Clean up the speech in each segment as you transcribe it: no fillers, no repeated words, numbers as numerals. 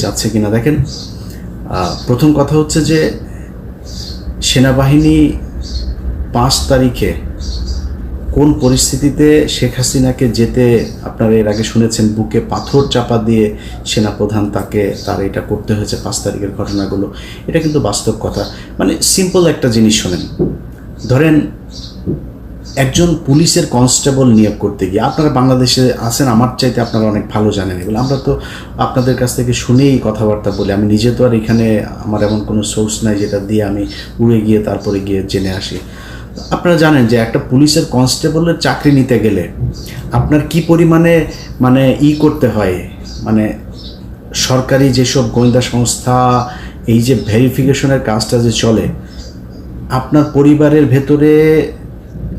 যাচ্ছে কিনা দেখেন। প্রথম কথা হচ্ছে যে সেনাবাহিনী 5 তারিখে কোন পরিস্থিতিতে শেখ হাসিনাকে যেতে, আপনারা এর আগে শুনেছেন, বুকে পাথর চাপা দিয়ে সেনাপ্রধান তার এটা করতে হয়েছে 5 তারিখের ঘটনাগুলো। এটা কিন্তু বাস্তব কথা। মানে সিম্পল একটা জিনিস শোনেন, ধরেন একজন পুলিশের কনস্টেবল নিয়োগ করতে গিয়ে, আপনারা বাংলাদেশে আছেন, আমার চাইতে আপনারা অনেক ভালো জানেন এগুলো, আমরা তো আপনাদের কাছ থেকে শুনেই কথাবার্তা বলি। আমি নিজে তো আর এখানে আমার এমন কোনো সোর্স নাই যেটা দিয়ে আমি উড়ে গিয়ে তারপরে গিয়ে জেনে আসি। আপনারা জানেন যে একটা পুলিশের কনস্টেবলের চাকরি নিতে গেলে আপনার কি পরিমাণে করতে হয়, মানে সরকারি যেসব গোয়েন্দা সংস্থা এই যে ভেরিফিকেশনের কাজটা যে চলে, আপনার পরিবারের ভেতরে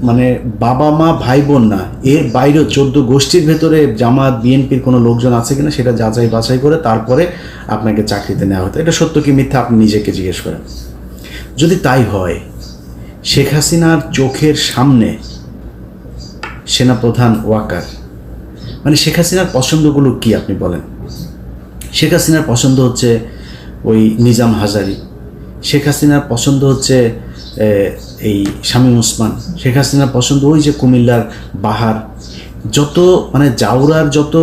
মানে বাবা মা ভাই বোন না, এর বাইরেও 14 গোষ্ঠীর ভেতরে জামাত বিএনপির কোনো লোকজন আছে কিনা সেটা যাচাই বাছাই করে তারপরে আপনাকে চাকরিতে নেওয়া হতো। এটা সত্য কি মিথ্যা আপনি নিজেকে জিজ্ঞেস করেন। যদি তাই হয়, শেখ হাসিনার চোখের সামনে সেনাপ্রধান ওয়াকার, মানে শেখ হাসিনার পছন্দগুলো কি আপনি বলেন? শেখ হাসিনার পছন্দ হচ্ছে ওই নিজাম হাজারি, শেখ হাসিনার পছন্দ হচ্ছে এই শামীম ওসমান, শেখ হাসিনার পছন্দ ওই যে কুমিল্লার বাহার, যত মানে জাউরার যত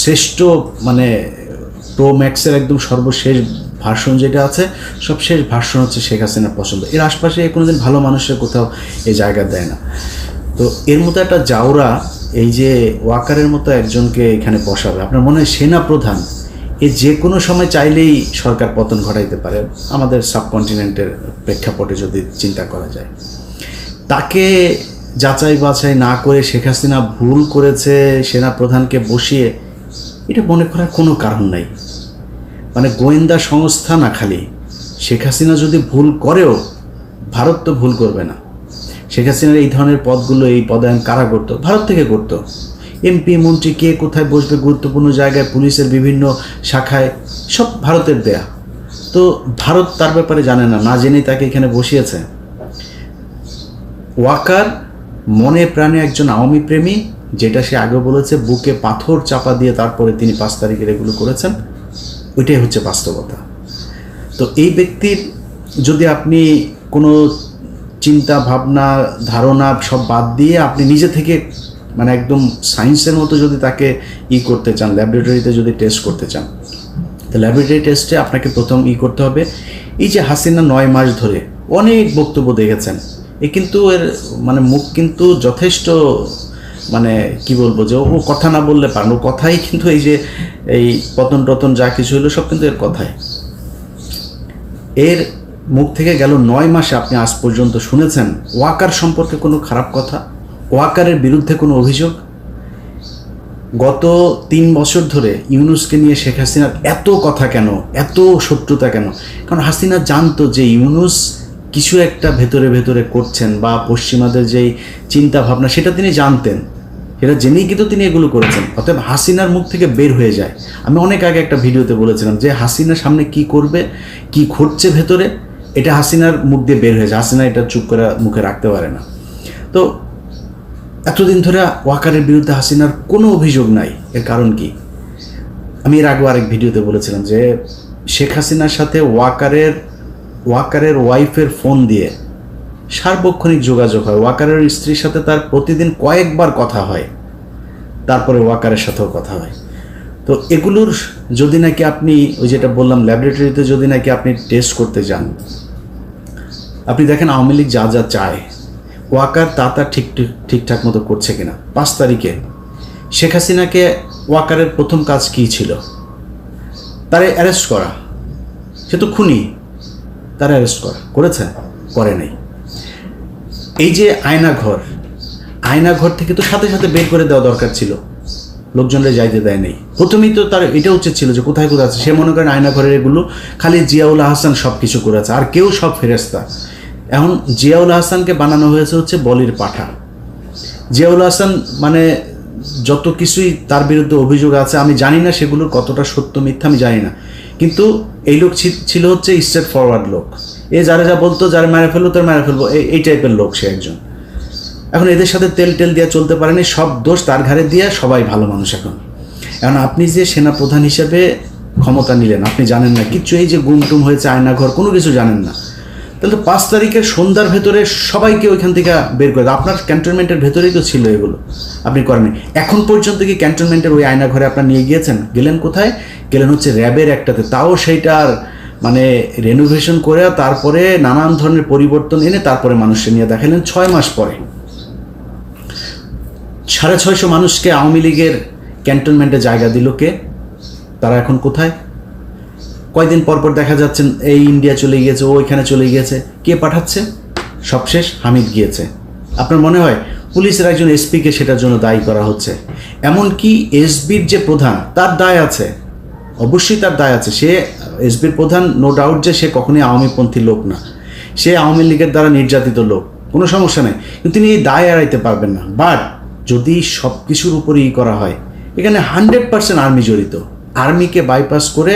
শ্রেষ্ঠ মানে প্রো ম্যাক্সের একদম সর্বশেষ ভার্সন যেটা আছে, সব শেষ ভার্সন হচ্ছে শেখ হাসিনার পছন্দ। এর আশপাশে কোনোদিন ভালো মানুষের কোথাও এই জায়গা দেয় না। তো এর মতো একটা জাউরা এই যে ওয়াকারের মতো একজনকে এখানে বসাবে, আপনার মনে হয় সেনা প্রধান এ যে কোনো সময় চাইলেই সরকার পতন ঘটাইতে পারে, আমাদের সাবকন্টিনেন্টের প্রেক্ষাপটে যদি চিন্তা করা যায়। তাকে যাচাই বাছাই না করে শেখ হাসিনা ভুল করেছে সেনা প্রধানকে বসিয়ে, এটা মনে করার কোনো কারণ নাই। মানে গোয়েন্দা সংস্থা না, খালি শেখ হাসিনা যদি ভুল করেও ভারত তো ভুল করবে না। শেখ হাসিনার এই ধরনের পদগুলো, এই পদায়ন কারা করতো? ভারত থেকে করতো। এমপি মন্ত্রী কে কোথায় বসবে গুরুত্বপূর্ণ জায়গায়, পুলিশের বিভিন্ন শাখায়, সব ভারতের দেয়া। তো ভারত তার ব্যাপারে জানে না, না জেনেই তাকে এখানে বসিয়েছে। ওয়াকার মনে প্রাণে একজন আওয়ামী প্রেমী, যেটা সে আগে বলেছে, বুকে পাথর চাপা দিয়ে তারপরে তিনি 5 তারিখের এগুলো করেছেন, ওইটাই হচ্ছে বাস্তবতা। তো এই ব্যক্তির যদি আপনি কোনো চিন্তা ভাবনা ধারণা সব বাদ দিয়ে আপনি নিজে থেকে মানে একদম সায়েন্সের মতো যদি তাকে করতে চান, ল্যাবরেটরিতে যদি টেস্ট করতে চান, তো ল্যাবরেটরি টেস্টে আপনাকে প্রথম করতে হবে, এই যে হাসিনা 9 মাস ধরে অনেক বক্তব্য দেখেছেন, কিন্তু এর মানে মুখ কিন্তু যথেষ্ট মানে কি বলবো, যে ও কথা না বললে পারেন, ও কথাই কিন্তু এই যে এই পতন টতন যা কিছু হলো সব কিন্তু এর কথায়। এর মুখ থেকে গেল 9 মাসে আপনি আজ পর্যন্ত শুনেছেন ওয়াকার সম্পর্কে কোনো খারাপ কথা, ওয়াকারের বিরুদ্ধে কোনো অভিযোগ? গত 3 বছর ধরে ইউনূসকে নিয়ে শেখ হাসিনার এত কথা কেন, এত শত্রুতা কেন? কারণ হাসিনা জানতো যে ইউনূস কিছু একটা ভেতরে ভেতরে করছেন, বা পশ্চিমাদের যেই চিন্তা ভাবনা সেটা তিনি জানতেন, সেটা জেনেই কিন্তু তিনি এগুলো করেছেন। অতএব হাসিনার মুখ থেকে বের হয়ে যায়। আমি অনেক আগে একটা ভিডিওতে বলেছিলাম যে হাসিনার সামনে কি করবে, কি ঘটছে ভেতরে, এটা হাসিনার মুখ দিয়ে বের হয়ে যায়। হাসিনা এটা চুপ করে মুখে রাখতে পারে না। তো এতদিন ধরে ওয়াকারের বিরুদ্ধে হাসিনার কোনো অভিযোগ নাই, এর কারণ কি? আমি এর আগেও আরেক ভিডিওতে বলেছিলাম যে শেখ হাসিনার সাথে ওয়াকারের ওয়াইফের ফোন দিয়ে সার্বক্ষণিক যোগাযোগ হয়, ওয়াকারের স্ত্রীর সাথে তার প্রতিদিন কয়েকবার কথা হয়, তারপরে ওয়াকারের সাথেও কথা হয়। তো এগুলোর যদি নাকি আপনি ওই যেটা বললাম ল্যাবরেটরিতে যদি নাকি আপনি টেস্ট করতে যান, আপনি দেখেন আওয়ামী লীগ যা যা চায় ওয়াকার তা ঠিকঠাক মতো করছে কিনা। 5 তারিখে শেখ হাসিনাকে ওয়াকারের প্রথম কাজ কী ছিল? তারে অ্যারেস্ট করা। সে তো খুনি, তারা অ্যারেস্ট করেছে? করে নাই। এই যে আয়নাঘর থেকে তো সাথে সাথে বের করে দেওয়া দরকার ছিল, লোকজনরা যাইতে দেয় নেই। প্রথমেই তো তার এটা উচিত ছিল যে কোথায় আছে। সে মনে করেন আয়নাঘরের এগুলো খালি জিয়াউল আহসান সব কিছু করেছে, আর কেউ সব ফেরেস্তা। এখন জিয়াউল আহসানকে বানানো হয়েছে হচ্ছে বলির পাঠা। জিয়াউল আহসান মানে যত কিছুই তার বিরুদ্ধে অভিযোগ আছে, আমি জানি না সেগুলোর কতটা সত্য মিথ্যা আমি জানি না, কিন্তু এই লোক ছিল হচ্ছে স্ট্রেট ফরওয়ার্ড লোক। যারা যা বলতো, যারা মেরে ফেলবো তার মেরে ফেলবো, এই টাইপের লোক সে একজন। এখন এদের সাথে তেল দিয়ে চলতে পারেনি, সব দোষ তার ঘাড়ে দিয়ে সবাই ভালো মানুষ। এখন আপনি যে সেনা প্রধান হিসেবে ক্ষমতা নিলেন, আপনি জানেন না কিচ্ছু, এই যে গুমটুম হয়েছে আয়নাঘর, কোনো কিছু জানেন না, তাহলে তো 5 তারিখের সন্ধ্যার ভেতরে সবাইকে ওইখান থেকে বের করে দেয়। আপনার ক্যান্টনমেন্টের ভেতরেই তো ছিল এগুলো, আপনি করেননি। এখন পর্যন্ত কি ক্যান্টনমেন্টের ওই আয়নাঘরে আপনার নিয়ে গিয়েছেন? গেলেন কোথায়? গেলেন হচ্ছে র্যাবের একটাতে, তাও সেইটার মানে রেনোভেশন করে তারপরে নানান ধরনের পরিবর্তন এনে তারপরে মানুষকে নিয়ে দেখালেন 6 মাস পরে। 650 মানুষকে আওয়ামী লীগের ক্যান্টনমেন্টে জায়গা দিল কে? তারা এখন কোথায়? কয়দিন পর পর দেখা যাচ্ছেন এই ইন্ডিয়া চলে গিয়েছে, ও এখানে চলে গিয়েছে। কে পাঠাচ্ছে? সবশেষ হামিদ গিয়েছে। আপনার মনে হয় পুলিশের একজন এসপিকে সেটার জন্য দায়ী করা হচ্ছে? এমনকি এসবির যে প্রধান, তার দায় আছে, অবশ্যই তার দায় আছে। সে এসবির প্রধান, নো ডাউট যে সে কখনোই আওয়ামীপন্থী লোক না, সে আওয়ামী লীগের দ্বারা নির্যাতিত লোক, কোনো সমস্যা নেই, কিন্তু তিনি এই দায় এড়াইতে পারবেন না। বাট যদি সব কিছুর উপরেই করা হয়, এখানে 100% আর্মি জড়িত। আর্মিকে বাইপাস করে,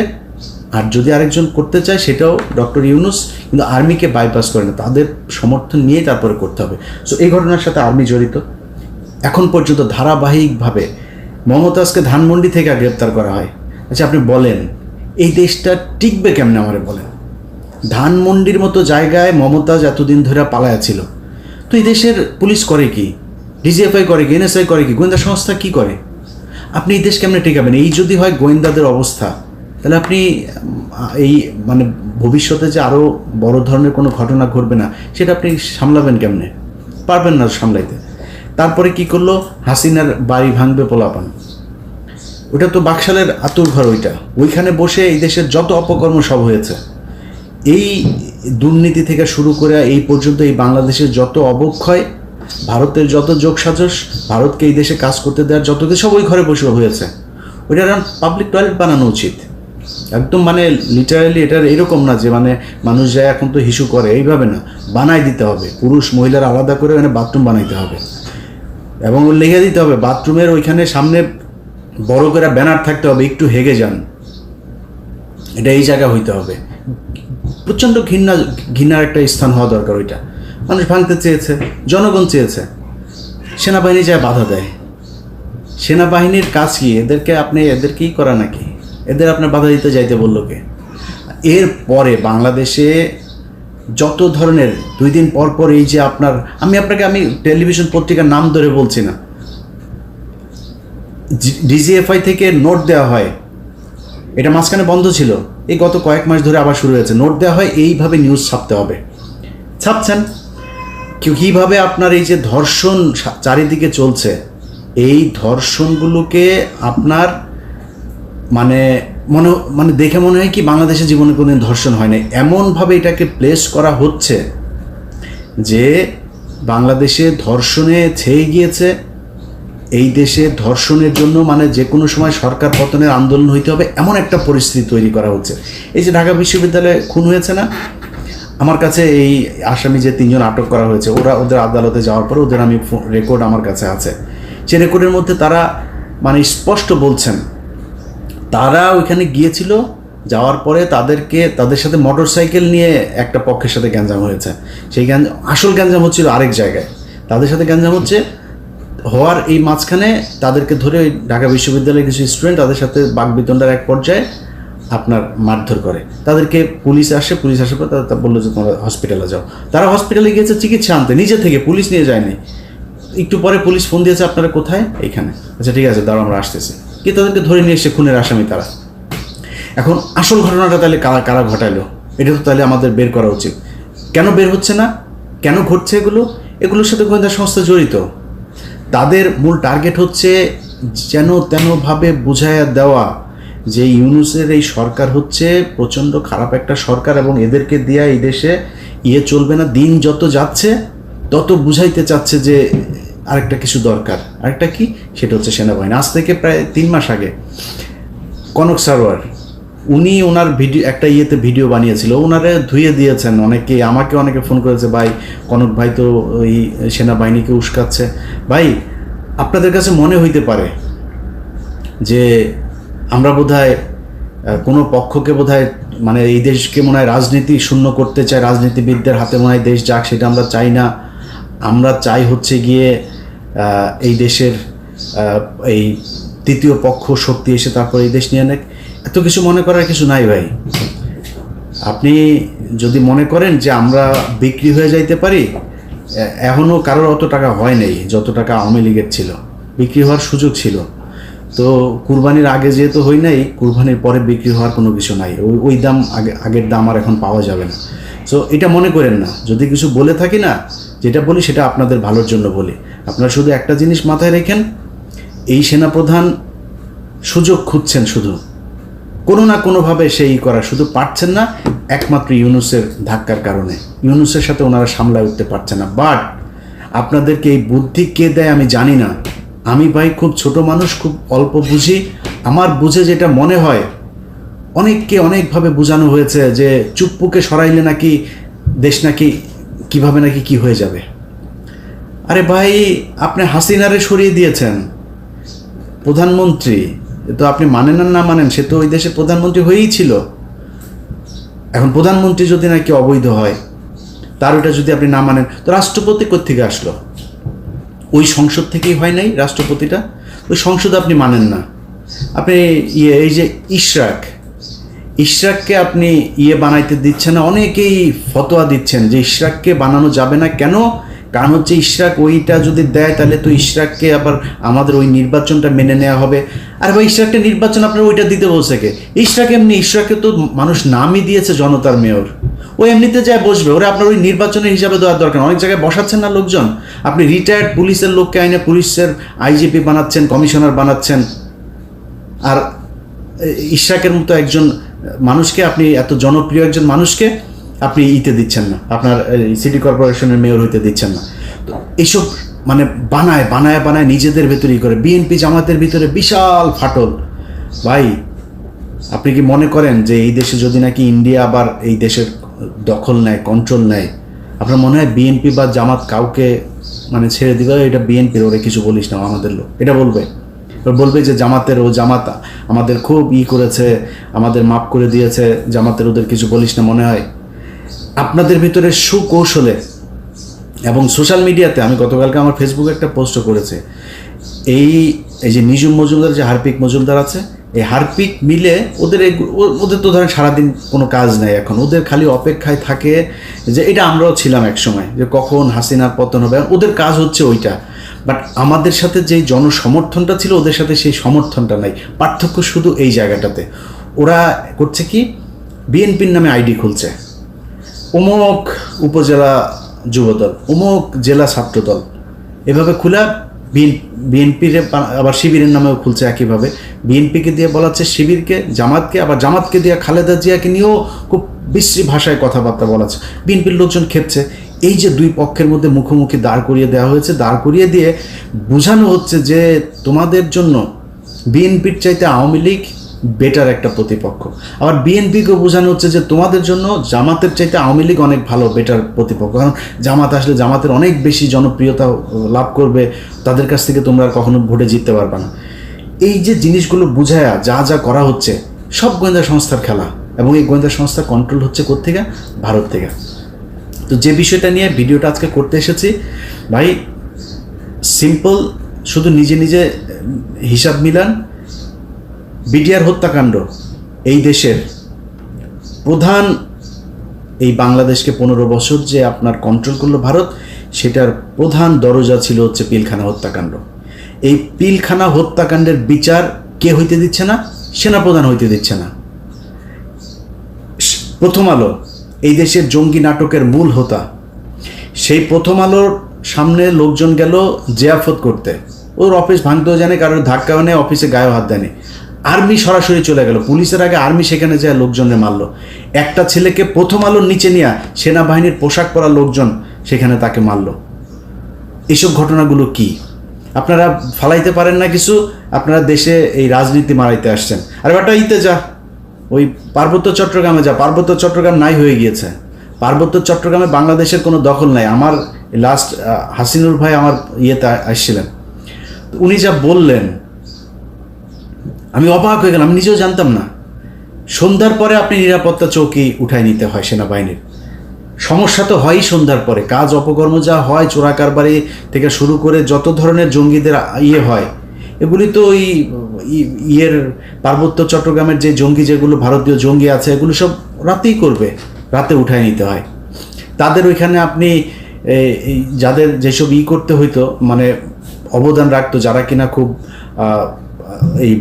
আর যদি আরেকজন করতে চায় সেটাও ডক্টর ইউনূস, কিন্তু আর্মিকে বাইপাস করে না, তাদের সমর্থন নিয়েই তারপরে করতে হবে। সো এই ঘটনার সাথে আর্মি জড়িত। এখন পর্যন্ত ধারাবাহিকভাবে মমতাজকে ধানমন্ডি থেকে গ্রেপ্তার করা হয়। আচ্ছা আপনি বলেন এই দেশটা টিকবে কেমনে? আমারে বলেন। ধানমন্ডির মতো জায়গায় মমতাজ এতদিন ধরে পালায়া ছিল, তো এই দেশের পুলিশ করে কি? ডিজিএফআই করে কি? এনএসআই করে কি? গোয়েন্দা সংস্থা কি করে? আপনি এই দেশ কেমনে টিকাবেন? এই যদি হয় গোয়েন্দাদের অবস্থা, তাহলে আপনি এই মানে ভবিষ্যতে যে আরও বড় ধরনের কোনো ঘটনা ঘটবে না, সেটা আপনি সামলাবেন কেমনে? পারবেন না সামলাইতে। তারপরে কি করলো? হাসিনার বাড়ি ভাঙবে পোলাপান, ওটা তো বাকশালের আতুর ঘর, ওইখানে বসে এই দেশের যত অপকর্ম সব হয়েছে, এই দুর্নীতি থেকে শুরু করে এই পর্যন্ত এই বাংলাদেশের যত অবক্ষয়, ভারতের যত যোগসাজশ, ভারতকে এই দেশে কাজ করতে দেওয়ার যত কিছু, সব ওই ঘরে বসে হয়েছে। ওইটার পাবলিক টয়লেট বানানো উচিত একদম, মানে লিটারালি। এটার এরকম না যে মানে মানুষ যায় এখন তো হিসু করে, এইভাবে না, বানাই দিতে হবে। পুরুষ মহিলার আলাদা করে ওখানে বাথরুম বানাইতে হবে, এবং লিখে দিতে হবে বাথরুমের ওইখানে সামনে বড় করে ব্যানার থাকতে হবে, একটু হেগে যান, এটা এই জায়গা হইতে হবে। প্রচণ্ড ঘৃণার একটা স্থান হওয়া দরকার। ওইটা মানুষ ভাঙতে চেয়েছে, জনগণ চেয়েছে, সেনাবাহিনী যায় বাধা দেয়। সেনাবাহিনীর কাজ কি? এদেরকেই করা নাকি? এদের আপনার বাধা দিতে যাইতে বললো কে? এরপরে বাংলাদেশে যত ধরনের 2 দিন পর পর এই যে আপনার, আমি টেলিভিশন পত্রিকার নাম ধরে বলছি না, ডিজিএফআই থেকে নোট দেওয়া হয়, এটা মাঝখানে বন্ধ ছিল, এই গত কয়েক মাস ধরে আবার শুরু হয়েছে। নোট দেওয়া হয়, এইভাবে নিউজ ছাপতে হবে, ছাপছেন। কীভাবে আপনার এই যে ধর্ষণ চারিদিকে চলছে, এই ধর্ষণগুলোকে আপনার মানে দেখে মনে হয় কি বাংলাদেশের জীবনে কোনোদিন ধর্ষণ হয় না, এমনভাবে এটাকে প্লেস করা হচ্ছে যে বাংলাদেশে ধর্ষণে ছেয়ে গিয়েছে। এই দেশে ধর্ষণের জন্য মানে যে কোনো সময় সরকার পতনের আন্দোলন হইতে হবে, এমন একটা পরিস্থিতি তৈরি করা হচ্ছে। এই যে ঢাকা বিশ্ববিদ্যালয়ে খুন হয়েছে না, আমার কাছে এই আসামি যে 3 জন আটক করা হয়েছে, ওদের আদালতে যাওয়ার পর ওদের রেকর্ড আমার কাছে আছে। সে রেকর্ডের মধ্যে তারা মানে স্পষ্ট বলছেন, তারা ওইখানে গিয়েছিল, যাওয়ার পরে তাদের সাথে মোটরসাইকেল নিয়ে একটা পক্ষের সাথে গ্যাঞ্জাম হয়েছে। সেই আসল গ্যাঞ্জাম হচ্ছিল আরেক জায়গায়, তাদের সাথে গ্যাঞ্জাম হওয়ার এই মাঝখানে তাদেরকে ধরে ওই ঢাকা বিশ্ববিদ্যালয়ের কিছু স্টুডেন্ট তাদের সাথে বাকবিতণ্ডার এক পর্যায়ে আপনার মারধর করে। তাদেরকে পুলিশ আসার পর তারা বললো যে তোমরা হসপিটালে যাও। তারা হসপিটালে গিয়েছে চিকিৎসা আনতে, নিজে থেকে, পুলিশ নিয়ে যায়নি। একটু পরে পুলিশ ফোন দিয়েছে, আপনারা কোথায়? এইখানে। আচ্ছা ঠিক আছে, দাঁড়াও আমরা আসতেছি। কি তাদেরকে ধরে নিয়ে এসে খুনের আসামি তারা। এখন আসল ঘটনাটা তাহলে কারা ঘটাইলো, এটা তো তাহলে আমাদের বের করা উচিত। কেন বের হচ্ছে না? কেন ঘটছে এগুলোর সাথে গোয়েন্দা সংস্থা জড়িত। তাদের মূল টার্গেট হচ্ছে যেন তেনভাবে বুঝাইয়া দেওয়া যে ইউনূসের এই সরকার হচ্ছে প্রচণ্ড খারাপ একটা সরকার, এবং এদেরকে দিয়া এই দেশে চলবে না। দিন যত যাচ্ছে তত বুঝাইতে চাচ্ছে যে আরেকটা কিছু দরকার। আরেকটা কি? সেটা হচ্ছে সেনাবাহিনী। আজ থেকে প্রায় 3 মাস আগে কনক সারোয়ার, উনি ওনার একটা ভিডিও বানিয়েছিল, ওনারে ধুয়ে দিয়েছেন অনেকে, অনেকে ফোন করেছে, ভাই কনক ভাই তো ওই সেনাবাহিনীকে উস্কাচ্ছে। ভাই আপনাদের কাছে মনে হইতে পারে যে আমরা বোধহয় কোনো পক্ষকে বোধহয় মানে এই দেশকে মনে হয় রাজনীতি শূন্য করতে চাই, রাজনীতিবিদদের হাতে মনে হয় দেশ যাক, সেটা আমরা চাই না। আমরা চাই হচ্ছে গিয়ে এই দেশের এই তৃতীয় পক্ষ শক্তি এসে তারপর এই দেশ নিয়ে নেক। এত কিছু মনে করার কিছু নাই ভাই। আপনি যদি মনে করেন যে আমরা বিক্রি হয়ে যাইতে পারি, এখনও কারোর অত টাকা হয় নাই যত টাকা আওয়ামী লীগের ছিল, বিক্রি হওয়ার সুযোগ ছিল। তো কুরবানির আগে যেহেতু হই নাই, কুরবানির পরে বিক্রি হওয়ার কোনো কিছু নাই, ওই দাম আগের দাম আর এখন পাওয়া যাবে না। সো এটা মনে করেন না, যদি কিছু বলে থাকি না, যেটা বলি সেটা আপনাদের ভালোর জন্য বলি। আপনারা শুধু একটা জিনিস মাথায় রেখেন, এই সেনাপ্রধান সুযোগ খুঁজছেন, শুধু কোনো না কোনোভাবে সেই করা, শুধু পারছেন না একমাত্র ইউনূসের ধাক্কার কারণে। ইউনূসের সাথে ওনারা সামলায় উঠতে পারছেন না। বাট আপনাদেরকে এই বুদ্ধি কে দেয় আমি জানি না। আমি ভাই খুব ছোট মানুষ, খুব অল্প বুঝি। আমার বুঝে যেটা মনে হয়, অনেককে অনেকভাবে বোঝানো হয়েছে যে চুপ্পুকে সরাইলে নাকি দেশ নাকি কিভাবে নাকি কি হয়ে যাবে। আরে ভাই, আপনি হাসিনারে সরিয়ে দিয়েছেন প্রধানমন্ত্রী, তো আপনি মানেন আর না মানেন, সে তো ওই দেশের প্রধানমন্ত্রী হয়েই ছিল। এখন প্রধানমন্ত্রী যদি নাকি অবৈধ হয়, তার ওইটা যদি আপনি না মানেন, তো রাষ্ট্রপতি কোত্থেকে আসলো? ওই সংসদ থেকেই হয় নাই রাষ্ট্রপতিটা? ওই সংসদ আপনি মানেন না। আপনি এই যে ইশরাককে আপনি বানাইতে দিচ্ছেন না। অনেকেই ফতোয়া দিচ্ছেন যে ইশরাককে বানানো যাবে না। কেন? কারণ হচ্ছে ইশরাক ওইটা যদি দেয় তাহলে তো ইশরাককে আবার আমাদের ওই নির্বাচনটা মেনে নেওয়া হবে। আর ভাই, ইশরাককে নির্বাচন আপনার ওইটা দিতে বলছে কে? ইশরাককে তো মানুষ নামই দিয়েছে জনতার মেয়র। ও এমনিতে যায় বসবে, ওরা আপনার ওই নির্বাচনের হিসাবে দেওয়ার দরকার। অনেক জায়গায় বসাচ্ছেন না লোকজন, আপনি রিটায়ার্ড পুলিশের লোককে আইনে পুলিশের আইজিপি বানাচ্ছেন, কমিশনার বানাচ্ছেন। আর ইশরাকের মতো একজন মানুষকে, আপনি এত জনপ্রিয় একজন মানুষকে আপনি দিচ্ছেন না, আপনার সিটি কর্পোরেশনের মেয়র হইতে দিচ্ছেন না। তো এইসব মানে বানায় নিজেদের ভেতরেই করে। বিএনপি জামাতের ভিতরে বিশাল ফাটল। ভাই, আপনি কি মনে করেন যে এই দেশে যদি নাকি ইন্ডিয়া আবার এই দেশের দখল নেয়, কন্ট্রোল নেয়, আপনার মনে হয় বিএনপি বা জামাত কাউকে মানে ছেড়ে দিবে? এটা বিএনপির, ওরা কিছু বলিস না আমাদের লোক, এটা বলবে যে জামাত আমাদের খুব করেছে, আমাদের মাফ করে দিয়েছে, জামাতের ওদের কিছু বলিস না। মনে হয় আপনাদের ভিতরে সুকৌশলে এবং সোশ্যাল মিডিয়াতে, আমি গতকালকে আমার ফেসবুকে একটা পোস্ট করেছে, এই যে নিজুম মজুমদার, যে হারপিক মজুমদার আছে, এই হারপিক মিলে ওদের তো ধরেন সারাদিন কোনো কাজ নেই, এখন ওদের খালি অপেক্ষায় থাকে যে এটা আমরাও ছিলাম এক সময়, যে কখন হাসিনার পতন হবে। ওদের কাজ হচ্ছে ওইটা। বাট আমাদের সাথে যেই জনসমর্থনটা ছিল, ওদের সাথে সেই সমর্থনটা নাই। পার্থক্য শুধু এই জায়গাটাতে। ওরা করছে কি, বিএনপির নামে আইডি খুলছে, অমুক উপজেলা যুবদল, অমুক জেলা ছাত্রদল, এভাবে খোলা। বিএনপির আবার শিবিরের নামেও খুলছে একইভাবে। বিএনপিকে দিয়ে বলাচ্ছে শিবিরকে, জামাতকে, আবার জামাতকে দিয়ে খালেদা জিয়াকে নিয়েও খুব বিশ্রী ভাষায় কথাবার্তা বলাচ্ছে। বিএনপির লোকজন খেপছে। এই যে দুই পক্ষের মধ্যে মুখোমুখি দাঁড় করিয়ে দেওয়া হয়েছে, দাঁড় করিয়ে দিয়ে বোঝানো হচ্ছে যে তোমাদের জন্য বিএনপির চাইতে আওয়ামী লীগ বেটার একটা প্রতিপক্ষ। আবার বিএনপিকেও বোঝানো হচ্ছে যে তোমাদের জন্য জামাতের চাইতে আওয়ামী লীগ অনেক ভালো, বেটার প্রতিপক্ষ। কারণ জামাত আসলে জামাতের অনেক বেশি জনপ্রিয়তা লাভ করবে, তাদের কাছ থেকে তোমরা কখনো ভোটে জিততে পারবে না। এই যে জিনিসগুলো বুঝায়া যা করা হচ্ছে, সব গোয়েন্দা সংস্থার খেলা। এবং এই গোয়েন্দা সংস্থা কন্ট্রোল হচ্ছে কোত্থেকে? ভারত থেকে। তো যে বিষয়টা নিয়ে ভিডিওটা আজকে করতে এসেছি ভাই, সিম্পল, শুধু নিজে হিসাব মিলান। বিডিআর হত্যাকাণ্ড এই দেশের প্রধান, এই বাংলাদেশকে 15 বছর যে আপনার কন্ট্রোল করলো ভারত, সেটার প্রধান দরজা ছিল হচ্ছে পিলখানা হত্যাকাণ্ড। এই পিলখানা হত্যাকাণ্ডের বিচার কে হইতে দিচ্ছে না? সেনাপ্রধান হইতে দিচ্ছে না। প্রথম আলো, এই দেশের জঙ্গি নাটকের মূল হোতা, সেই প্রথম আলোর সামনে লোকজন গেল জিয়াফত করতে, ওর অফিস ভাঙতেও জানে, কারোর ধাক্কাও নেই, অফিসে গায়েও হাত দেয়নি। আর্মি সরাসরি চলে গেল, পুলিশের আগে আর্মি সেখানে যায় লোকজনের মারলো। একটা ছেলেকে প্রথম আলোর নিচে নিয়ে সেনাবাহিনীর পোশাক পরা লোকজন সেখানে তাকে মারলো। এইসব ঘটনাগুলো কি আপনারা ফালাইতে পারেন না কিছু? আপনারা দেশে এই রাজনীতি মারাইতে আসছেন। আর বেটা যা, ওই পার্বত্য চট্টগ্রামে যা। পার্বত্য চট্টগ্রাম নাই হয়ে গিয়েছে। পার্বত্য চট্টগ্রামে বাংলাদেশের কোনো দখল নাই। আমার লাস্ট হাসিনুর ভাই আমার আসছিলেন, উনি যা বললেন আমি অবাক হয়ে গেলাম, আমি নিজেও জানতাম না। সন্ধ্যার পরে আপনি নিরাপত্তা চৌকি উঠায় নিতে হয় সেনাবাহিনীর। সমস্যা তো হয়ই সন্ধ্যার পরে, কাজ অপকর্ম যা হয়, চোরা কারবারি থেকে শুরু করে যত ধরনের জঙ্গিদের হয়, এগুলি তো ওই ইয়ের পার্বত্য চট্টগ্রামের যে জঙ্গি, যেগুলো ভারতীয় জঙ্গি আছে, এগুলো সব রাতেই করবে, রাতে উঠায় নিতে হয় তাদের। ওইখানে আপনি এই যাদের যেসব করতে হইতো, মানে অবদান রাখতো, যারা কিনা খুব এই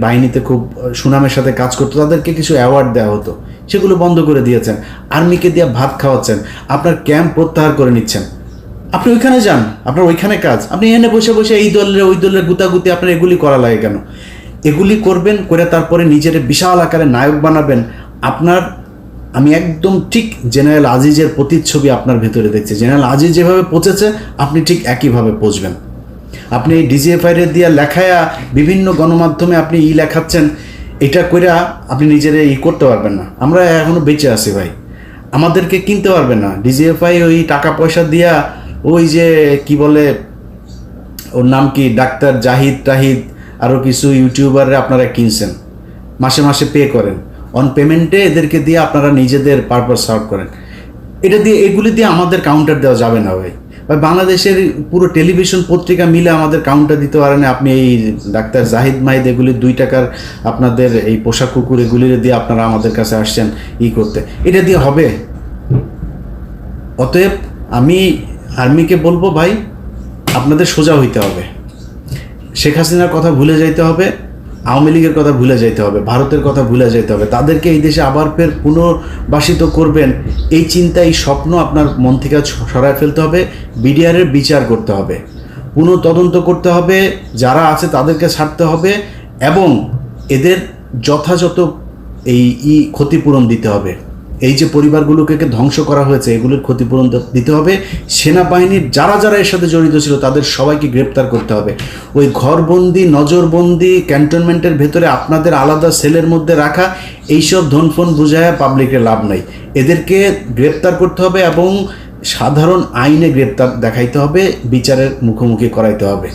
বাহিনীতে খুব সুনামের সাথে কাজ করতো, তাদেরকে কিছু অ্যাওয়ার্ড দেওয়া হতো, সেগুলো বন্ধ করে দিয়েছেন। আর্মিকে দিয়ে ভাত খাওয়াচ্ছেন, আপনার ক্যাম্প প্রত্যাহার করে নিচ্ছেন। আপনি ওইখানে যান, আপনার ওইখানে কাজ, আপনি এনে বসে বসে এই দলের ওই দলের গুতাগুতি আপনার এগুলি করা লাগে কেন? এগুলি করবেন, করে তারপরে নিজের বিশাল আকারে নায়ক বানাবেন। আমি একদম ঠিক জেনারেল আজিজের প্রতিচ্ছবি আপনার ভেতরে দেখছি। জেনারেল আজিজ যেভাবে পচেছে, আপনি ঠিক একইভাবে পচবেন। আপনি এই ডিজিএফআই দিয়ে লেখায়া বিভিন্ন গণমাধ্যমে আপনি লেখাচ্ছেন, এটা কইরা আপনি নিজের করতে পারবেন না। আমরা এখনো বেঁচে আছি ভাই, আমাদেরকে কিনতে পারবেন না। ডিজিএফআই ওই টাকা পয়সা দিয়া ওই যে কি বলে, ওর নাম কি, ডাক্তার জাহিদ টাহিদ, আরও কিছু ইউটিউবাররা আপনারা কিনছেন, মাসে মাসে পে করেন, অন পেমেন্টে এদেরকে দিয়ে আপনারা নিজেদের পারপাস সার্ভ করেন। এগুলি দিয়ে আমাদের কাউন্টার দেওয়া যাবে না ভাই। বাংলাদেশের পুরো টেলিভিশন পত্রিকা মিলে আমাদের কাউন্টার দিতে পারেন। আপনি এই ডাক্তার জাহিদ মাহিদ এগুলি 2 টাকার আপনাদের এই পোশাক কুকুর এগুলি দিয়ে আপনারা আমাদের কাছে আসছেন করতে, এটা দিয়ে হবে? অতএব আমি আর্মিকে বলবো, ভাই আপনাদের সোজা হইতে হবে, শেখ হাসিনার কথা ভুলে যাইতে হবে, আওয়ামী লীগের কথা ভুলে যাইতে হবে, ভারতের কথা ভুলে যাইতে হবে। তাদেরকে এই দেশে আবার ফের পুনর্বাসিত করবেন, এই চিন্তা, এই স্বপ্ন আপনার মন থেকে সরায় ফেলতে হবে। বিডিআরের বিচার করতে হবে, তদন্ত করতে হবে, যারা আছে তাদেরকে ছাড়তে হবে, এবং এদের যথাযথ এই ক্ষতিপূরণ দিতে হবে। এই যে পরিবারগুলোকে ধ্বংস করা হয়েছে, এগুলোর ক্ষতিপূরণ দিতে হবে। সেনাবাহিনীর যারা যারা এর সাথে জড়িত ছিল তাদের সবাইকে গ্রেপ্তার করতে হবে। ওই ঘরবন্দি, নজরবন্দি, ক্যান্টনমেন্টের ভেতরে আপনাদের আলাদা সেলের মধ্যে রাখা এইসব ধনফোন বুঝায় পাবলিকের লাভ নাই। এদেরকে গ্রেপ্তার করতে হবে এবং সাধারণ আইনে গ্রেপ্তার দেখাইতে হবে, বিচারের মুখোমুখি করাইতে হবে।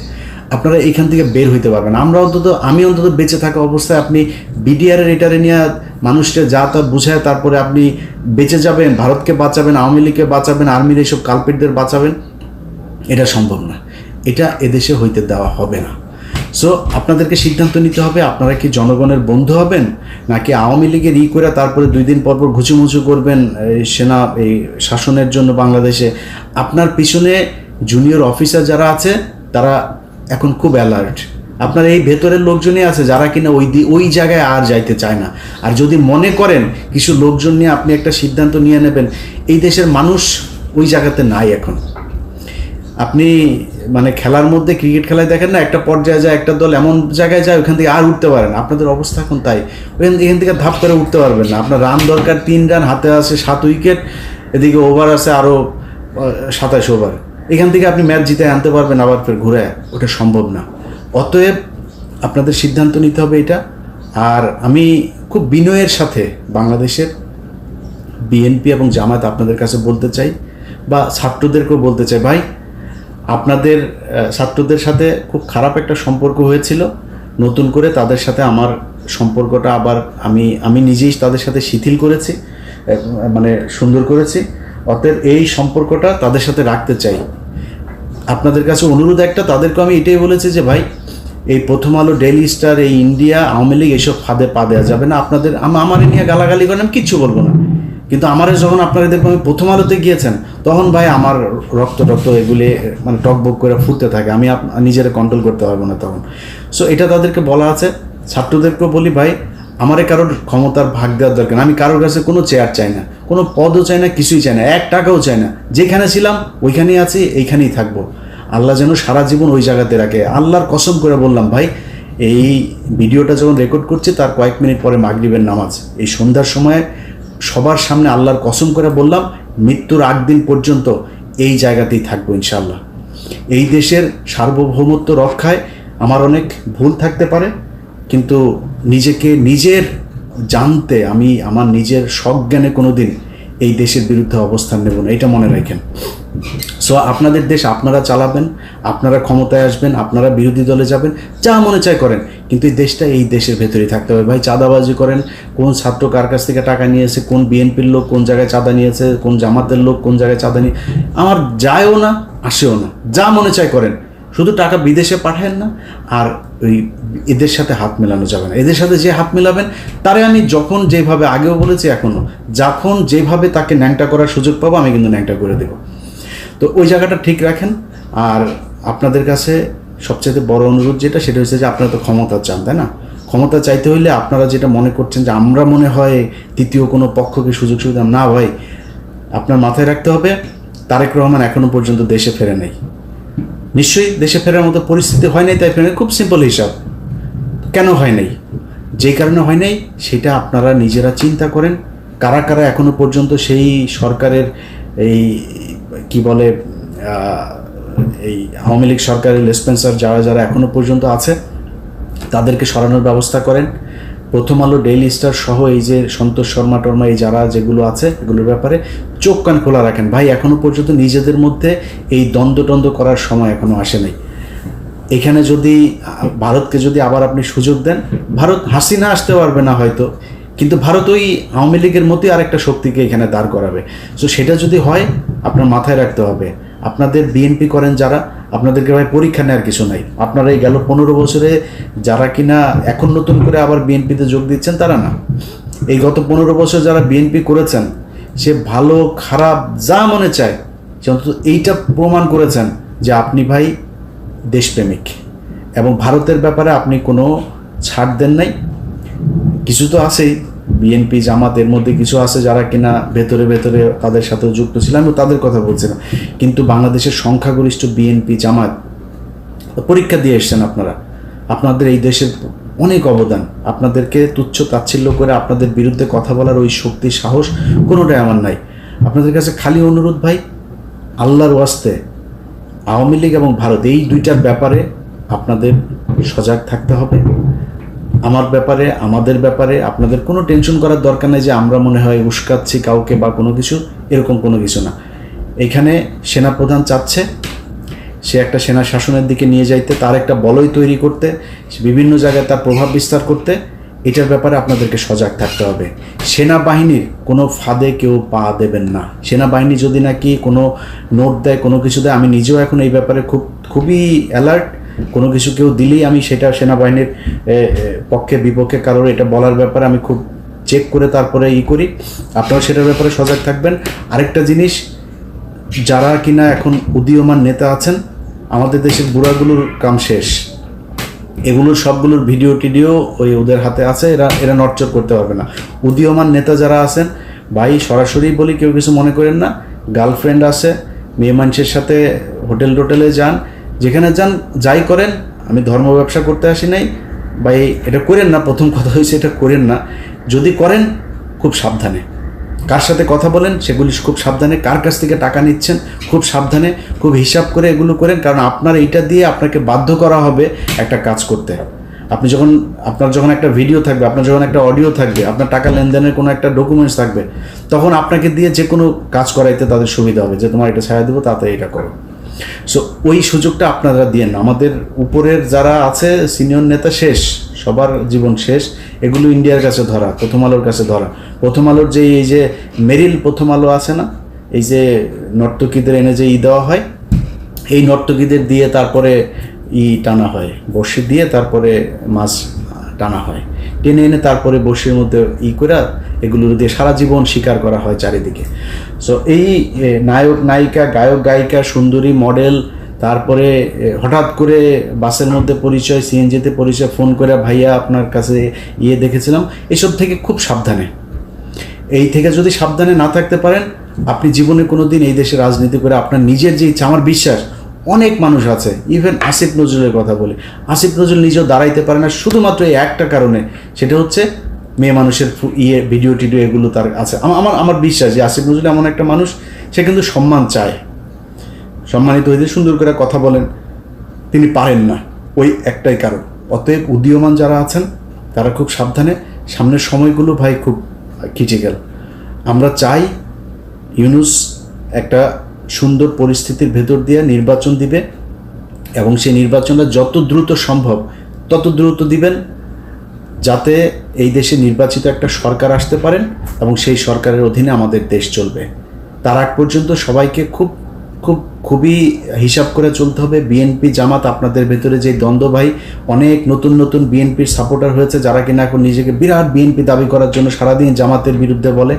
আপনারা এইখান থেকে বের হইতে পারবেন। আমি অন্তত বেঁচে থাকা অবস্থায় আপনি বিডিআরের এটারে নিয়ে মানুষকে যা তা বুঝায় তারপরে আপনি বেঁচে যাবেন, ভারতকে বাঁচাবেন, আওয়ামী লীগকে বাঁচাবেন, আর্মির এইসব কালপিটদের বাঁচাবেন, এটা সম্ভব না। এটা এদেশে হইতে দেওয়া হবে না। সো আপনাদেরকে সিদ্ধান্ত নিতে হবে, আপনারা কি জনগণের বন্ধু হবেন, নাকি আওয়ামী লীগের করে তারপরে 2 দিন পর ঘুচুমুচু করবেন এই শাসনের জন্য বাংলাদেশে। আপনার পিছনে জুনিয়র অফিসার যারা আছে তারা এখন খুব অ্যালার্ট। আপনার এই ভেতরের লোকজনই আছে যারা কিনা ওই জায়গায় আর যাইতে চায় না। আর যদি মনে করেন কিছু লোকজন নিয়ে আপনি একটা সিদ্ধান্ত নিয়ে নেবেন, এই দেশের মানুষ ওই জায়গাতে নাই এখন। আপনি মানে খেলার মধ্যে, ক্রিকেট খেলায় দেখেন না, একটা পর্যায়ে যায় একটা দল এমন জায়গায় যায় ওখান থেকে আর উঠতে পারেন। আপনাদের অবস্থা এখন তাই, এখান থেকে ধাপ করে উঠতে পারবেন না। আপনার রান দরকার 3 রান, হাতে আছে 7 উইকেট, এদিকে ওভার আছে আরও 27 ওভার। এখান থেকে আপনি ম্যাচ জিতে আনতে পারবেন আবার ফের ঘুরে, ওটা সম্ভব না। অতএব আপনাদের সিদ্ধান্ত নিতে হবে এটা। আর আমি খুব বিনয়ের সাথে বাংলাদেশের বিএনপি এবং জামায়াত আপনাদের কাছে বলতে চাই, বা ছাত্রদেরকেও বলতে চাই, ভাই আপনাদের ছাত্রদের সাথে খুব খারাপ একটা সম্পর্ক হয়েছিল, নতুন করে তাদের সাথে আমার সম্পর্কটা আবার আমি নিজেই তাদের সাথে শিথিল করেছি, মানে সুন্দর করেছি। অতএব এই সম্পর্কটা তাদের সাথে রাখতে চাই। আপনাদের কাছে অনুরোধ একটা, তাদেরকে আমি এটাই বলেছি যে ভাই এই প্রথম আলো, ডেইলি স্টার, এই ইন্ডিয়া, আওয়ামী লীগ এইসব ফাঁদে পা দেওয়া যাবে না। আপনাদের আমারে নিয়ে গালাগালি করেন, আমি কিচ্ছু বলবো না, কিন্তু আমারে যখন আপনারা দেখবেন আমি প্রথম আলোতে গিয়েছেন, তখন ভাই আমার রক্ত এগুলি মানে টকবক করে ফুটতে থাকে, আমি নিজেরা কন্ট্রোল করতে পারবো না তখন। সো এটা তাদেরকে বলা আছে। ছাত্রদেরকেও বলি, ভাই আমারে কারোর ক্ষমতার ভাগ দেওয়ার দরকার না। আমি কারোর কাছে কোনো চেয়ার চাই না, কোনো পদও চাই না, কিছুই চাই না, 1 টাকাও চাই না। যেখানে ছিলাম ওইখানেই আছি, এইখানেই থাকবো। আল্লাহ যেন সারা জীবন ওই জায়গাতে রাখে। আল্লাহর কসম করে বললাম ভাই, এই ভিডিওটা যখন রেকর্ড করছি তার কয়েক মিনিট পরে মাগরিবের নামাজ, এই সন্ধ্যার সময় সবার সামনে আল্লাহর কসম করে বললাম, মৃত্যুর 8 দিন পর্যন্ত এই জায়গাতেই থাকবো ইনশাআল্লাহ। এই দেশের সার্বভৌমত্ব রক্ষায় আমার অনেক ভুল থাকতে পারে, কিন্তু নিজের জানতে আমি আমার নিজের সজ্ঞানে কোনো দিন এই দেশের বিরুদ্ধে অবস্থান নেব না, এটা মনে রাখেন। সো আপনাদের দেশ আপনারা চালাবেন, আপনারা ক্ষমতায় আসবেন, আপনারা বিরোধী দলে যাবেন, যা মনে চায় করেন, কিন্তু এই দেশটা এই দেশের ভেতরেই থাকতে হবে। ভাই চাঁদাবাজি করেন, কোন ছাত্র কার কাছ থেকে টাকা নিয়েছে, কোন বিএনপির লোক কোন জায়গায় চাঁদা নিয়েছে, কোন জামাতের লোক কোন জায়গায় চাঁদা নিয়ে, আমার যায়ও না আসেও না, যা মনে চায় করেন, শুধু টাকা বিদেশে পাঠায়েন না, আর ওই এদের সাথে হাত মেলানো যাবে না। এদের সাথে যে হাত মেলাবেন তারে আমি যখন যেভাবে আগেও বলেছি এখনও, যখন যেভাবে তাকে ন্যাংটা করার সুযোগ পাবো আমি কিন্তু ন্যাংটা করে দেবো। তো ওই জায়গাটা ঠিক রাখেন। আর আপনাদের কাছে সবচেয়ে বড় অনুরোধ যেটা, সেটা হচ্ছে যে আপনারা তো ক্ষমতা চান, তাই না? ক্ষমতা চাইতে হইলে আপনারা যেটা মনে করছেন যে আমরা মনে হয় তৃতীয় কোনো পক্ষকে সুযোগ সুবিধা, না ভাই, আপনার মাথায় রাখতে হবে তারেক রহমান এখনো পর্যন্ত দেশে ফেরে নাই। নিশ্চয়ই দেশে ফেরার মতো পরিস্থিতি হয় নাই, তাই ফেরে। খুব সিম্পল হিসাব, কেন হয় নাই, যেই কারণে হয় নাই সেটা আপনারা নিজেরা চিন্তা করেন। কারা কারা এখনো পর্যন্ত সেই সরকারের এই কি বলে এই আওয়ামী লীগ সরকারের লেসপেন্সার যারা যারা এখনো পর্যন্ত আছে তাদেরকে সরানোর ব্যবস্থা করেন। প্রথম আলো, ডেইলি স্টার সহ এই যে সন্তোষ শর্মা টর্মা এই যারা যেগুলো আছে এগুলোর ব্যাপারে চোখ কান খোলা রাখেন। ভাই এখনো পর্যন্ত নিজেদের মধ্যে এই দ্বন্দ্ব করার সময় এখনো আসে নাই। এখানে যদি ভারতকে যদি আবার আপনি সুযোগ দেন, ভারত হাসিনা আসতে পারবে না হয়তো, কিন্তু ভারত ওই আওয়ামী লীগের মতোই আরেকটা শক্তিকে এখানে দাঁড় করাবে। তো সেটা যদি হয় আপনার মাথায় রাখতে হবে, আপনাদের বিএনপি করেন যারা, আপনাদেরকে ভাই পরীক্ষা নেওয়ার কিছু নাই। আপনারা এই গেল 15 বছরে যারা কিনা এখন নতুন করে আবার বিএনপিতে যোগ দিচ্ছেন তারা না, এই গত 15 বছর যারা বিএনপি করেছেন, সে ভালো খারাপ যা মনে চায় সে অন্তত এইটা প্রমাণ করেছেন যে আপনি ভাই দেশপ্রেমিক, এবং ভারতের ব্যাপারে আপনি কোনো ছাড় দেন নাই। কিছু তো আছেই, বিএনপি জামাত এর মধ্যে কিছু আছে যারা কিনা ভেতরে ভেতরে তাদের সাথে যুক্ত ছিল, আমি তাদের কথা বলছিলাম, কিন্তু বাংলাদেশের সংখ্যাগরিষ্ঠ বিএনপি জামাত পরীক্ষা দিয়ে এসছেন আপনারা। আপনাদের এই দেশের অনেক অবদান, আপনাদেরকে তুচ্ছ তাচ্ছিল্য করে আপনাদের বিরুদ্ধে কথা বলার ওই শক্তি সাহস কোনোটাই আমার নাই। আপনাদের কাছে খালি অনুরোধ ভাই, আল্লাহর ওয়াস্তে আওয়ামী লীগ এবং ভারত এই দুইটার ব্যাপারে আপনাদের সজাগ থাকতে হবে। আমার ব্যাপারে, আমাদের ব্যাপারে আপনাদের কোনো টেনশন করার দরকার নেই যে আমরা মনে হয় উস্কাচ্ছি কাউকে বা কোনো কিছু, এরকম কোনো কিছু না। এখানে সেনাপ্রধান চাচ্ছে সে একটা সেনা শাসনের দিকে নিয়ে যাইতে, তার একটা বলয় তৈরি করতে, বিভিন্ন জায়গায় তার প্রভাব বিস্তার করতে। এটার ব্যাপারে আপনাদেরকে সজাগ থাকতে হবে। সেনাবাহিনীর কোনো ফাঁদে কেউ পা দেবেন না। সেনাবাহিনী যদি নাকি কোনো নোট দেয়, কোনো কিছু দেয়, আমি নিজেও এখন এই ব্যাপারে খুবই অ্যালার্ট। কোনো কিছু কেউ দিলেই আমি সেটা সেনাবাহিনীর পক্ষে বিপক্ষে কারোর এটা বলার ব্যাপারে আমি খুব চেক করে তারপরে করি। আপনারা সেটার ব্যাপারে সজাগ থাকবেন। আরেকটা জিনিস, যারা কিনা এখন উদীয়মান নেতা আছেন, আমাদের দেশের বুড়াগুলোর কাম শেষ, এগুলোর সবগুলোর ভিডিও টিডিও ওই ওদের হাতে আছে, এরা নড়চড় করতে পারবে না। উদীয়মান নেতা যারা আছেন ভাই, সরাসরি বলি, কেউ কিছু মনে করেন না, গার্লফ্রেন্ড আছে, মেয়ে মানুষের সাথে হোটেল টোটেলে যান, যেখানে যান যাই করেন, আমি ধর্ম ব্যবসা করতে আসি নাই ভাই, এটা করেন না। প্রথম কথা হয়েছে এটা করেন না। যদি করেন খুব সাবধানে, কার সাথে কথা বলেন সেগুলি খুব সাবধানে, কার কাছ থেকে টাকা নিচ্ছেন খুব সাবধানে, খুব হিসাব করে এগুলো করেন। কারণ আপনার এইটা দিয়ে আপনাকে বাধ্য করা হবে একটা কাজ করতে। আপনার যখন একটা ভিডিও থাকবে, আপনার যখন একটা অডিও থাকবে, আপনার টাকা লেনদেনের কোনো একটা ডকুমেন্টস থাকবে, তখন আপনাকে দিয়ে যে কোনো কাজ করাইতে তাদের সুবিধা হবে যে তোমার এটা ছায়া দেবো, তাতে এটা করো। সো ওই সুযোগটা আপনারা দিয়েন। আমাদের উপরের যারা আছে সিনিয়র নেতা শেষ, সবার জীবন শেষ। এগুলো ইন্ডিয়ার কাছে ধরা, প্রথম আলোর কাছে ধরা। প্রথম আলোর যে এই যে মেরিল প্রথম আলো আছে না, এই যে নর্তকীদের এনে যে দেওয়া হয়, এই নর্তকীদের দিয়ে তারপরে টানা হয়, বড়শি দিয়ে তারপরে মাছ টানা হয়, টেনে এনে তারপরে বড়শির মধ্যে করে এগুলো দিয়ে সারা জীবন শিকার করা হয় চারিদিকে। সো এই নায়ক নায়িকা, গায়ক গায়িকা, সুন্দরী মডেল, তারপরে হঠাৎ করে বাসের মধ্যে পরিচয়, সিএনজিতে পরিচয়, ফোন করে ভাইয়া আপনার কাছে দেখেছিলাম, এসব থেকে খুব সাবধানে। এই থেকে যদি সাবধানে না থাকতে পারেন, আপনি জীবনে কোনো দিন এই দেশে রাজনীতি করে আপনার নিজের যে ইচ্ছা, আমার বিশ্বাস অনেক মানুষ আছে, ইভেন আসিফ নজরুলের কথা বলে, আসিফ নজরুল নিজেও দাঁড়াইতে পারে না শুধুমাত্র এই একটা কারণে, সেটা হচ্ছে মেয়ে মানুষের ভিডিও টিডিও এগুলো তার আছে। আমার বিশ্বাস যে আসিফ নজরুল এমন একটা মানুষ, সে কিন্তু সম্মান চায়, সম্মানিত হইতে সুন্দর করে কথা বলেন, তিনি পারেন না, ওই একটাই কারণ। অতএব উদীয়মান যারা আছেন তারা খুব সাবধানে। সামনের সময়গুলো ভাই খুব ক্রিটিক্যাল। আমরা চাই ইউনূস একটা সুন্দর পরিস্থিতির ভেতর দিয়ে নির্বাচন দিবে, এবং সেই নির্বাচনটা যত দ্রুত সম্ভব তত দ্রুত দিবেন, যাতে এই দেশে নির্বাচিত একটা সরকার আসতে পারেন এবং সেই সরকারের অধীনে আমাদের দেশ চলবে। তার আগ পর্যন্ত সবাইকে খুব খুবই হিসাব করে চলতে হবে। বিএনপি জামাত আপনাদের ভেতরে যে দ্বন্দ্ব ভাই, অনেক নতুন নতুন বিএনপির সাপোর্টার হয়েছে যারা কিনা এখন নিজেকে বিরাট বিএনপি দাবি করার জন্য সারাদিন জামাতের বিরুদ্ধে বলে।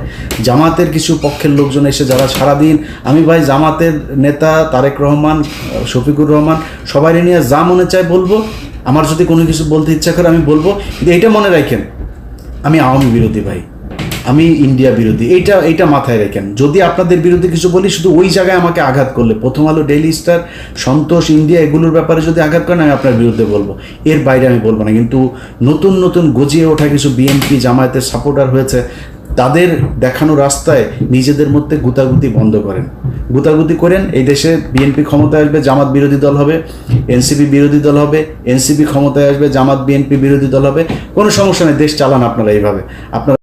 জামাতের কিছু পক্ষের লোকজন এসে যারা সারাদিন, আমি ভাই জামাতের নেতা তারেক রহমান, শফিকুর রহমান সবাই নিয়ে যা মনে চায় বলবো, আমার যদি কোনো কিছু বলতে ইচ্ছা করে আমি বলবো, কিন্তু এইটা মনে রাখেন আমি আওয়ামী বিরোধী ভাই, আমি ইন্ডিয়া বিরোধী, এইটা মাথায় রাখেন। যদি আপনাদের বিরুদ্ধে কিছু বলি শুধু ওই জায়গায় আমাকে আঘাত করলে, প্রথম আলো, ডেইলি স্টার, সন্তোষ, ইন্ডিয়া এগুলোর ব্যাপারে যদি আঘাত করেন আমি আপনার বিরুদ্ধে বলবো, এর বাইরে আমি বলবো না। কিন্তু নতুন নতুন গজিয়ে ওঠা কিছু বিএনপি জামায়াতের সাপোর্টার হয়েছে, তাদের দেখানো রাস্তায় নিজেদের মধ্যে গুতাগুতি বন্ধ করেন, গুতাগুতি করেন। এই দেশে বিএনপি ক্ষমতায় আসবে, জামাত বিরোধী দল হবে, এনসিপি বিরোধী দল হবে, এনসিপি ক্ষমতায় আসবে, জামাত বিএনপি বিরোধী দল হবে, কোনো সমস্যা নেই, দেশ চালান আপনারা এইভাবে। আপনারা